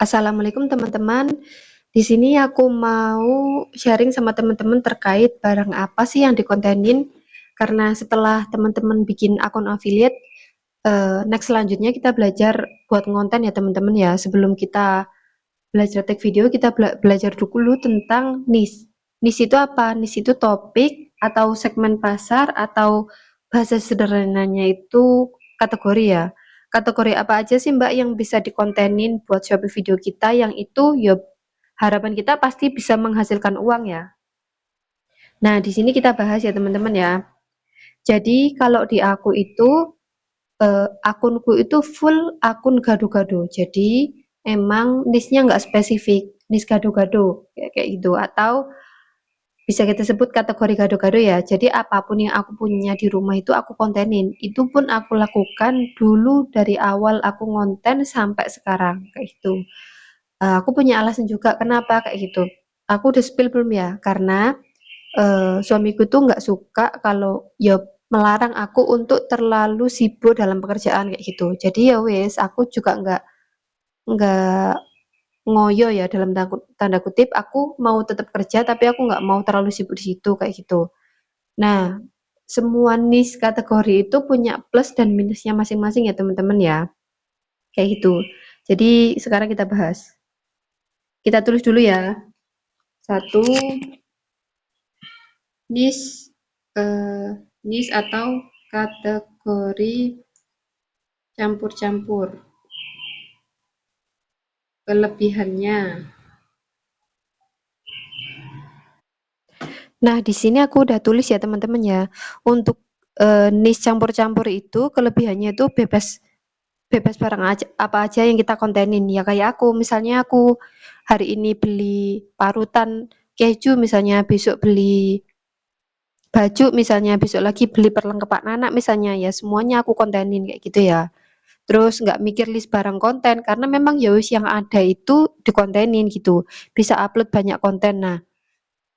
Assalamualaikum teman-teman. Di sini aku mau sharing sama teman-teman terkait barang apa sih yang dikontenin. Karena setelah teman-teman bikin akun affiliate, next selanjutnya kita belajar buat ngonten ya teman-teman ya. Sebelum kita belajar tag video, kita belajar dulu tentang niche. Niche itu apa? Niche itu topik atau segmen pasar atau bahasa sederhananya itu kategori ya. Kategori apa aja sih Mbak yang bisa dikontenin buat Shopee video kita yang itu ya harapan kita pasti bisa menghasilkan uang ya. Nah, di sini kita bahas ya teman-teman ya. Jadi kalau di aku itu akunku itu full akun gado-gado. Jadi emang niche-nya nggak spesifik, niche gado-gado kayak gitu. Atau bisa kita sebut kategori gado-gado ya. Jadi apapun yang aku punya di rumah itu aku kontenin. Itu pun aku lakukan dulu dari awal aku ngonten sampai sekarang kayak gitu. Aku punya alasan juga kenapa kayak gitu. Aku udah spill belum ya? Karena suamiku tuh nggak suka kalau ya melarang aku untuk terlalu sibuk dalam pekerjaan kayak gitu. Jadi ya wes, aku juga nggak ngoyo ya dalam tanda kutip. Aku mau tetap kerja, tapi aku nggak mau terlalu sibuk di situ kayak gitu. Nah, semua niche kategori itu punya plus dan minusnya masing-masing ya teman-teman ya. Kayak gitu. Jadi sekarang kita bahas. Kita tulis dulu ya. Satu, niche niche atau kategori campur-campur. Kelebihannya. Nah, di sini aku udah tulis ya teman-teman ya. Untuk niche campur-campur itu kelebihannya itu bebas bebas barang aja, apa aja yang kita kontenin. Ya kayak aku, misalnya aku hari ini beli parutan keju misalnya, besok beli baju misalnya, besok lagi beli perlengkapan anak misalnya, ya semuanya aku kontenin kayak gitu ya. Terus nggak mikir list barang konten karena memang ya wis yang ada itu dikontenin gitu. Bisa upload banyak konten. Nah,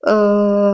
eh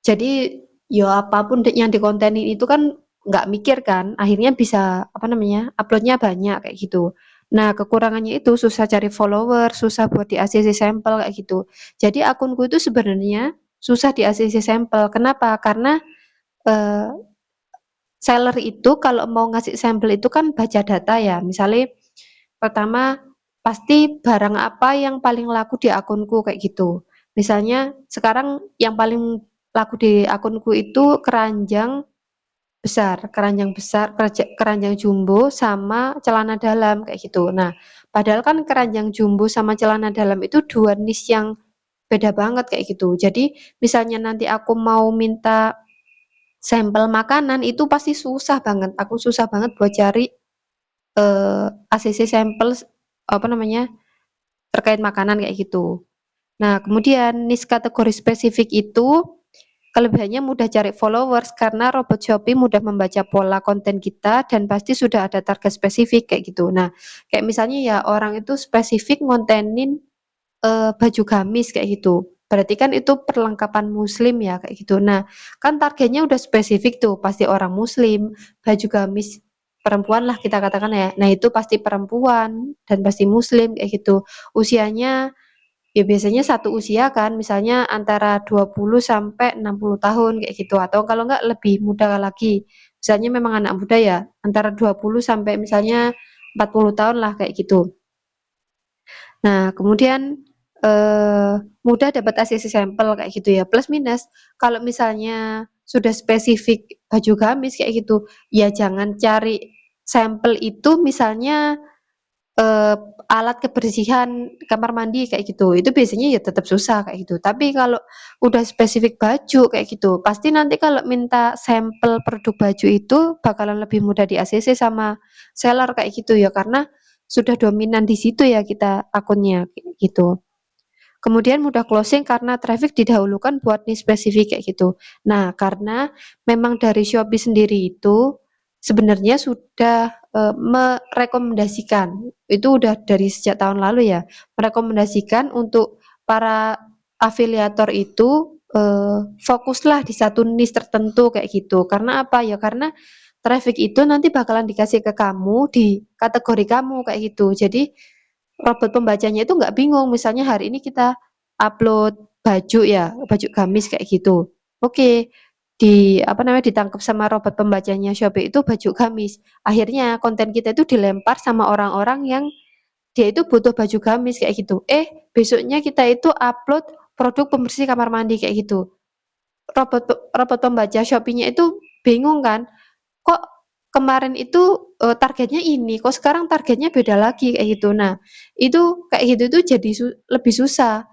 jadi ya apapun yang dikontenin itu kan nggak mikir kan, akhirnya bisa apa namanya uploadnya banyak kayak gitu. Nah kekurangannya itu susah cari follower, susah buat di ACC sampel kayak gitu. Jadi akunku itu sebenarnya susah di ACC sampel. Kenapa? Karena eh, seller itu kalau mau ngasih sampel itu kan baca data ya. Misalnya pertama pasti barang apa yang paling laku di akunku kayak gitu. Misalnya sekarang yang paling laku di akunku itu keranjang besar, keranjang jumbo sama celana dalam kayak gitu. Nah, padahal kan keranjang jumbo sama celana dalam itu dua niche yang beda banget kayak gitu. Jadi, misalnya nanti aku mau minta sampel makanan itu pasti susah banget. Aku susah banget buat cari ACC sampel apa namanya terkait makanan kayak gitu. Nah, kemudian niche kategori spesifik itu kelebihannya mudah cari followers karena robot Shopee mudah membaca pola konten kita dan pasti sudah ada target spesifik kayak gitu. Nah, kayak misalnya ya orang itu spesifik ngontenin baju gamis kayak gitu. Berarti kan itu perlengkapan muslim ya kayak gitu. Nah, kan targetnya udah spesifik tuh, pasti orang muslim, baju gamis perempuan lah kita katakan ya. Nah, itu pasti perempuan dan pasti muslim kayak gitu. Usianya ya biasanya satu usia kan, misalnya antara 20 sampai 60 tahun kayak gitu atau kalau enggak lebih muda lagi. Misalnya memang anak muda ya, antara 20 sampai misalnya 40 tahun lah kayak gitu. Nah, kemudian mudah dapat ACC sampel kayak gitu ya. Plus minus kalau misalnya sudah spesifik baju gamis kayak gitu, ya jangan cari sampel itu misalnya Eee, alat kebersihan kamar mandi kayak gitu, itu biasanya ya tetap susah kayak gitu. Tapi kalau udah spesifik baju kayak gitu, pasti nanti kalau minta sampel produk baju itu bakalan lebih mudah di-ACC sama seller kayak gitu ya, karena sudah dominan di situ ya kita akunnya, kayak gitu. Kemudian mudah closing karena traffic didahulukan buat niche spesifik kayak gitu. Nah, karena memang dari Shopee sendiri itu sebenarnya sudah merekomendasikan, itu udah dari sejak tahun lalu ya, merekomendasikan untuk para afiliator itu fokuslah di satu niche tertentu kayak gitu. Karena apa? Ya karena traffic itu nanti bakalan dikasih ke kamu di kategori kamu kayak gitu. Jadi robot pembacanya itu nggak bingung, misalnya hari ini kita upload baju ya, baju gamis kayak gitu. Oke, apa namanya, ditangkap sama robot pembacanya Shopee itu baju gamis. Akhirnya konten kita itu dilempar sama orang-orang yang dia itu butuh baju gamis kayak gitu. Besoknya kita itu upload produk pembersih kamar mandi kayak gitu. Robot pembaca Shopee-nya itu bingung kan, kok kemarin itu, targetnya ini, kok sekarang targetnya beda lagi kayak gitu. Nah, itu kayak gitu tuh jadi lebih susah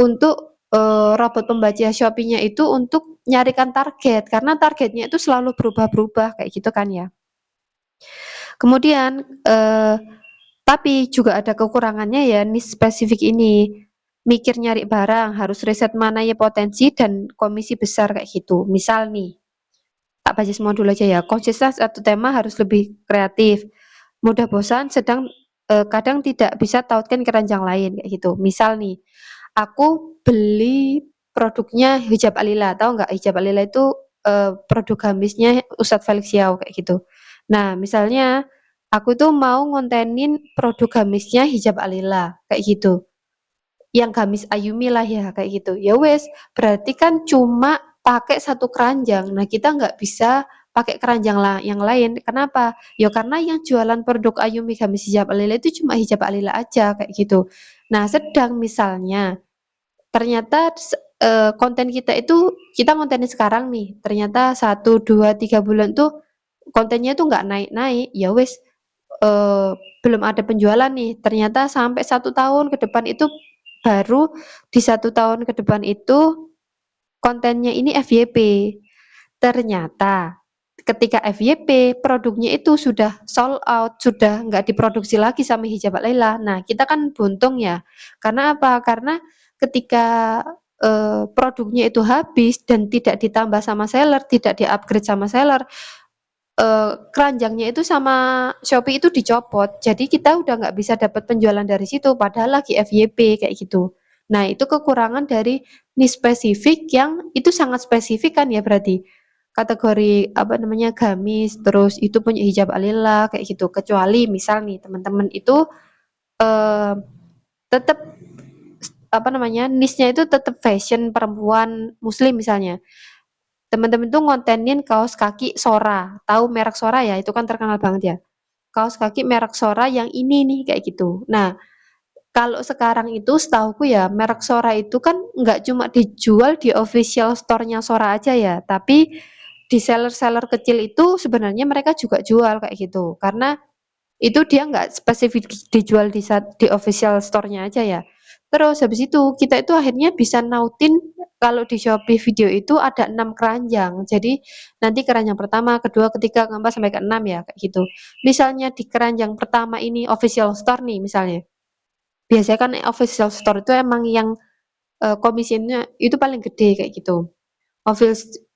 untuk, robot pembaca Shopee-nya itu untuk nyarikan target, karena targetnya itu selalu berubah-berubah kayak gitu kan ya. Kemudian, tapi juga ada kekurangannya ya niche spesifik ini. Mikir nyari barang, harus riset mana ya potensi dan komisi besar kayak gitu. Misal nih, tak baca semua dulu aja ya. Konsisten satu tema harus lebih kreatif. Mudah bosan, kadang tidak bisa tautkan keranjang lain kayak gitu. Misal nih, aku beli produknya hijab Alila, tahu nggak hijab Alila itu produk gamisnya Ustadz Felix Yao kayak gitu. Nah, misalnya aku tuh mau ngontenin produk gamisnya hijab Alila kayak gitu. Yang gamis Ayumi lah ya kayak gitu. Ya wes, berarti kan cuma pakai satu keranjang. Nah, kita nggak bisa pakai keranjang lah yang lain. Kenapa? Ya karena yang jualan produk Ayumi gamis hijab Alila itu cuma hijab Alila aja kayak gitu. Nah, sedang misalnya ternyata konten kita itu kita kontenin sekarang nih, ternyata 1, 2, 3 bulan tuh kontennya tuh nggak naik-naik, ya wes belum ada penjualan nih, ternyata sampai 1 tahun ke depan itu baru di 1 tahun ke depan itu kontennya ini FYP. Ternyata ketika FYP produknya itu sudah sold out, sudah nggak diproduksi lagi sama Hijab Laila. Nah, kita kan buntung ya. Karena apa? Karena ketika produknya itu habis dan tidak ditambah sama seller, tidak di-upgrade sama seller, keranjangnya itu sama Shopee itu dicopot. Jadi kita udah nggak bisa dapat penjualan dari situ, padahal lagi FYP kayak gitu. Nah, itu kekurangan dari niche spesifik yang itu sangat spesifik kan ya berarti. Kategori apa namanya gamis, terus itu punya hijab alila kayak gitu. Kecuali misal nih teman-teman itu eh tetap apa namanya niche-nya itu tetap fashion perempuan muslim misalnya. Teman-teman tuh ngontenin kaos kaki Sora. Tahu merek Sora ya? Itu kan terkenal banget ya. Kaos kaki merek Sora yang ini nih kayak gitu. Nah, kalau sekarang itu setahuku ya merek Sora itu kan nggak cuma dijual di official store-nya Sora aja ya, tapi di seller-seller kecil itu sebenarnya mereka juga jual kayak gitu. Karena itu dia nggak spesifik dijual di official store-nya aja ya. Terus habis itu kita itu akhirnya bisa nautin kalau di Shopee video itu ada 6 keranjang. Jadi nanti keranjang pertama, kedua, ketiga, keempat sampai ke-6 ya kayak gitu. Misalnya di keranjang pertama ini official store nih misalnya. Biasanya kan official store itu emang yang komisinya itu paling gede kayak gitu.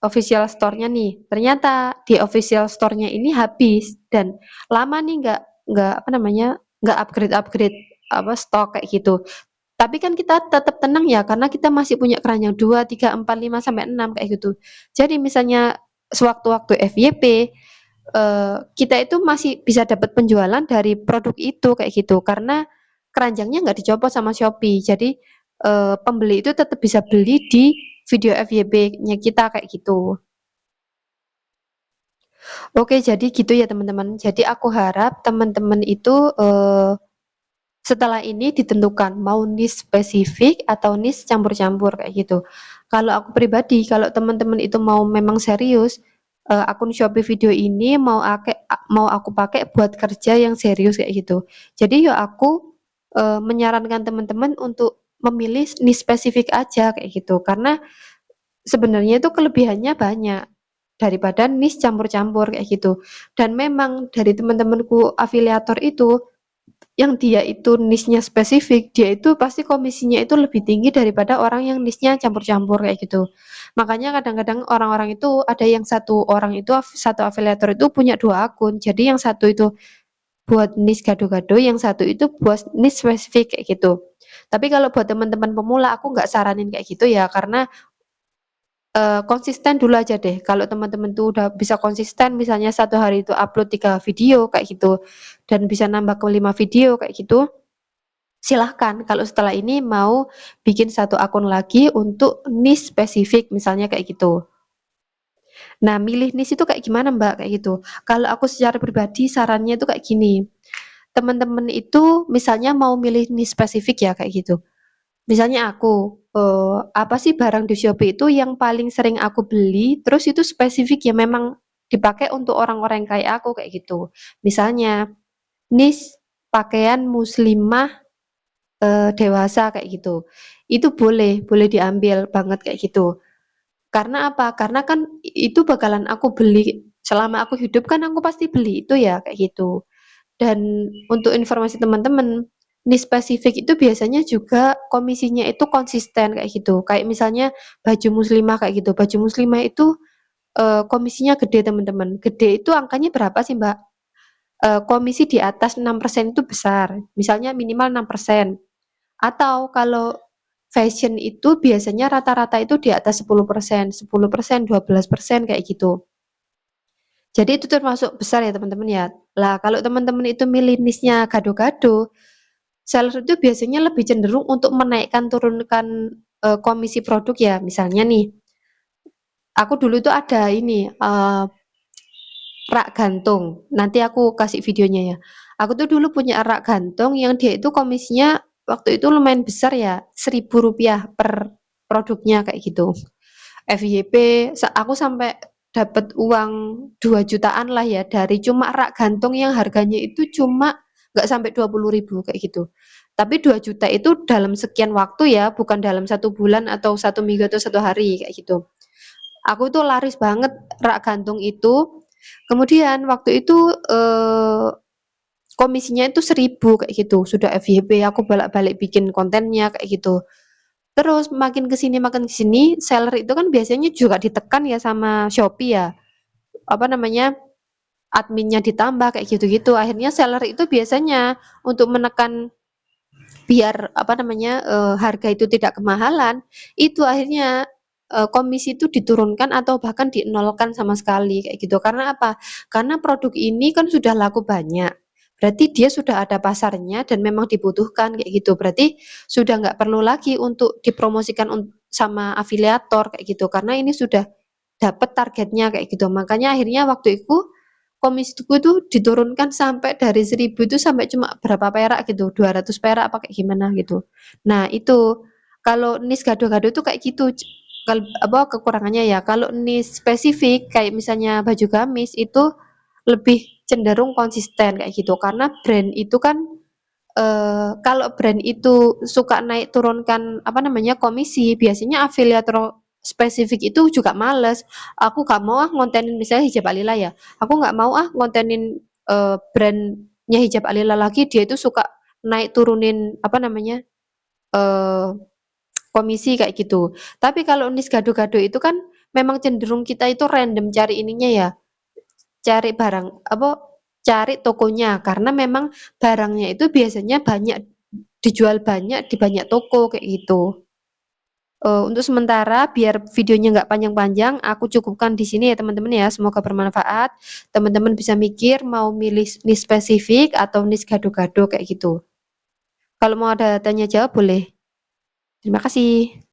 Official store-nya nih, ternyata di official store-nya ini habis dan lama nih nggak apa namanya, nggak upgrade-upgrade apa stok kayak gitu. Tapi kan kita tetap tenang ya karena kita masih punya keranjang 2, 3, 4, 5 sampai 6 kayak gitu. Jadi misalnya sewaktu-waktu FYP kita itu masih bisa dapat penjualan dari produk itu kayak gitu karena keranjangnya nggak dicopot sama Shopee. Jadi pembeli itu tetap bisa beli di video FYP-nya kita kayak gitu. Oke, jadi gitu ya teman-teman. Jadi aku harap teman-teman itu setelah ini ditentukan mau niche spesifik atau niche campur-campur kayak gitu. Kalau aku pribadi, kalau teman-teman itu mau memang serius, akun Shopee video ini mau aku pakai buat kerja yang serius kayak gitu. Jadi ya aku menyarankan teman-teman untuk memilih niche spesifik aja kayak gitu. Karena sebenarnya itu kelebihannya banyak daripada niche campur-campur kayak gitu. Dan memang dari teman-temanku afiliator itu yang dia itu niche-nya spesifik, dia itu pasti komisinya itu lebih tinggi daripada orang yang niche-nya campur-campur kayak gitu. Makanya kadang-kadang orang-orang itu ada yang satu orang itu satu afiliator itu punya 2 akun. Jadi yang satu itu buat niche gado-gado, yang satu itu buat niche spesifik kayak gitu. Tapi kalau buat teman-teman pemula aku nggak saranin kayak gitu ya, karena konsisten dulu aja deh. Kalau teman-teman tuh udah bisa konsisten, misalnya satu hari itu upload 3 video kayak gitu, dan bisa nambah ke 5 video kayak gitu, silahkan kalau setelah ini mau bikin satu akun lagi untuk niche spesifik misalnya kayak gitu. Nah, milih niche itu kayak gimana, Mbak, kayak gitu. Kalau aku secara pribadi sarannya itu kayak gini, teman-teman itu misalnya mau milih niche spesifik ya kayak gitu. Misalnya aku, apa sih barang di Shopee itu yang paling sering aku beli, terus itu spesifik ya memang dipakai untuk orang-orang kayak aku kayak gitu. Misalnya niche pakaian muslimah, dewasa kayak gitu. Itu boleh boleh diambil banget kayak gitu. Karena apa? Karena kan itu bakalan aku beli selama aku hidup kan aku pasti beli itu ya kayak gitu. Dan untuk informasi teman-teman, niche spesifik itu biasanya juga komisinya itu konsisten kayak gitu. Kayak misalnya baju muslimah kayak gitu. Baju muslimah itu komisinya gede teman-teman. Gede itu angkanya berapa sih, Mbak? Komisi di atas 6% itu besar. Misalnya minimal 6%. Atau kalau fashion itu biasanya rata-rata itu di atas 10%, 10%, 12% kayak gitu. Jadi itu termasuk besar ya teman-teman ya. Lah kalau teman-teman itu milih niche-nya gado-gado, seller itu biasanya lebih cenderung untuk menaikkan turunkan komisi produk ya. Misalnya nih, aku dulu itu ada ini rak gantung. Nanti aku kasih videonya ya. Aku tuh dulu punya rak gantung yang dia itu komisinya waktu itu lumayan besar ya, Rp1.000 per produknya kayak gitu. FYP aku sampai dapat uang 2 jutaan lah ya dari cuma rak gantung yang harganya itu cuma nggak sampai 20.000 kayak gitu. Tapi 2 juta itu dalam sekian waktu ya, bukan dalam 1 bulan atau 1 minggu atau 1 hari kayak gitu. Aku tuh laris banget rak gantung itu. Kemudian waktu itu komisinya itu 1.000 kayak gitu. Sudah FYP aku balik-balik bikin kontennya kayak gitu. Terus makin ke sini, seller itu kan biasanya juga ditekan ya sama Shopee ya, apa namanya, adminnya ditambah kayak gitu-gitu. Akhirnya seller itu biasanya untuk menekan biar apa namanya, harga itu tidak kemahalan, itu akhirnya, komisi itu diturunkan atau bahkan dinolkan sama sekali kayak gitu. Karena apa? Karena produk ini kan sudah laku banyak, berarti dia sudah ada pasarnya dan memang dibutuhkan kayak gitu. Berarti sudah nggak perlu lagi untuk dipromosikan sama afiliator kayak gitu, karena ini sudah dapat targetnya kayak gitu. Makanya akhirnya waktu itu komisiku itu diturunkan sampai dari 1.000 itu sampai cuma berapa perak gitu, 200 perak apa kayak gimana gitu. Nah itu, kalau niche gado-gado itu kayak gitu, apa, kekurangannya ya, kalau niche spesifik kayak misalnya baju gamis itu lebih cenderung konsisten kayak gitu, karena brand itu kan kalau brand itu suka naik turunkan apa namanya komisi, biasanya afiliator spesifik itu juga males. Aku nggak mau ah ngontenin misalnya hijab Alila ya, aku nggak mau ah ngontenin brandnya hijab Alila lagi, dia itu suka naik turunin apa namanya eh, komisi kayak gitu. Tapi kalau niche gado-gado itu kan memang cenderung kita itu random cari ininya ya, cari barang apa, cari tokonya karena memang barangnya itu biasanya banyak dijual banyak di banyak toko kayak gitu. Untuk sementara biar videonya nggak panjang-panjang, aku cukupkan di sini ya teman-teman ya. Semoga bermanfaat. Teman-teman bisa mikir mau milih niche spesifik atau niche gado-gado kayak gitu. Kalau mau ada tanya jawab boleh. Terima kasih.